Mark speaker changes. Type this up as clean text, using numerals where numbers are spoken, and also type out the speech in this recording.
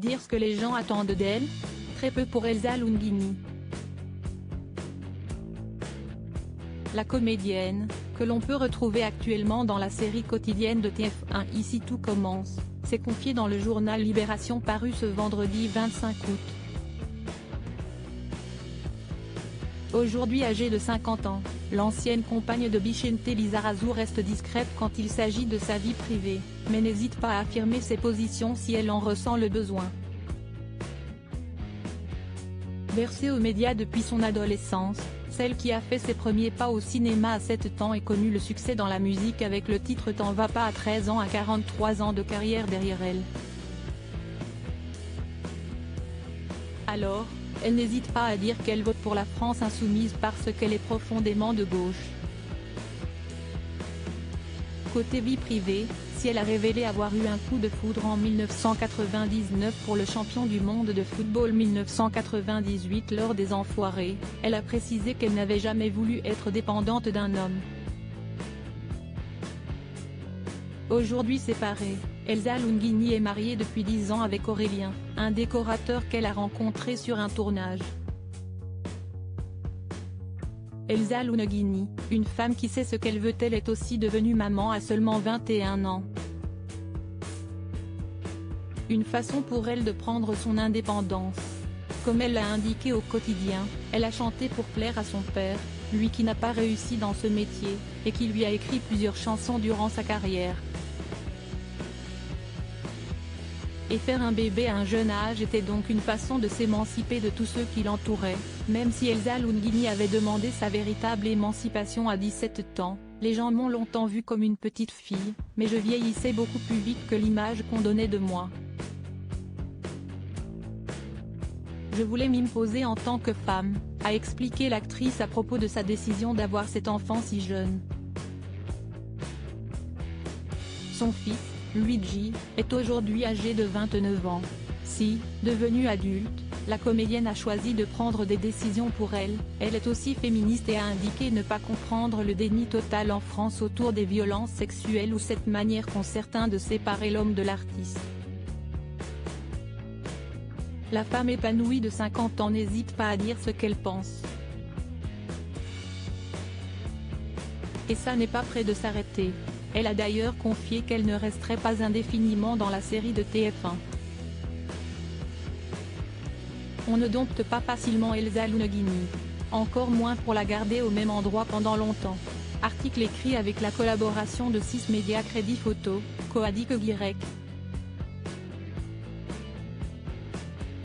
Speaker 1: dire ce que les gens attendent d'elle? Très peu pour Elsa Lunghini. La comédienne, que l'on peut retrouver actuellement dans la série quotidienne de TF1 Ici tout commence, s'est confiée dans le journal Libération paru ce vendredi 25 août. Aujourd'hui âgée de 50 ans, l'ancienne compagne de Vicente Lizarazu reste discrète quand il s'agit de sa vie privée, mais n'hésite pas à affirmer ses positions si elle en ressent le besoin. Versée aux médias depuis son adolescence, celle qui a fait ses premiers pas au cinéma à 7 ans et connu le succès dans la musique avec le titre T'en vas pas à 13 ans à 43 ans de carrière derrière elle. Alors, elle n'hésite pas à dire qu'elle vote pour la France insoumise parce qu'elle est profondément de gauche. Côté vie privée, si elle a révélé avoir eu un coup de foudre en 1999 pour le champion du monde de football 1998 lors des Enfoirés, elle a précisé qu'elle n'avait jamais voulu être dépendante d'un homme. Aujourd'hui séparée, Elsa Lunghini est mariée depuis 10 ans avec Aurélien, un décorateur qu'elle a rencontré sur un tournage. Elsa Lunghini, une femme qui sait ce qu'elle veut, elle est aussi devenue maman à seulement 21 ans. Une façon pour elle de prendre son indépendance. Comme elle l'a indiqué au quotidien, elle a chanté pour plaire à son père, lui qui n'a pas réussi dans ce métier, et qui lui a écrit plusieurs chansons durant sa carrière. Et faire un bébé à un jeune âge était donc une façon de s'émanciper de tous ceux qui l'entouraient, même si Elsa Lunghini avait demandé sa véritable émancipation à 17 ans, les gens m'ont longtemps vue comme une petite fille, mais je vieillissais beaucoup plus vite que l'image qu'on donnait de moi. Je voulais m'imposer en tant que femme, a expliqué l'actrice à propos de sa décision d'avoir cet enfant si jeune. Son fils, Luigi, est aujourd'hui âgé de 29 ans. Si, devenue adulte, la comédienne a choisi de prendre des décisions pour elle, elle est aussi féministe et a indiqué ne pas comprendre le déni total en France autour des violences sexuelles ou cette manière qu'ont certains de séparer l'homme de l'artiste. La femme épanouie de 50 ans n'hésite pas à dire ce qu'elle pense. Et ça n'est pas près de s'arrêter. Elle a d'ailleurs confié qu'elle ne resterait pas indéfiniment dans la série de TF1. On ne dompte pas facilement Elsa Lunghini. Encore moins pour la garder au même endroit pendant longtemps. Article écrit avec la collaboration de 6 médias Crédit Photo, Coadic Y.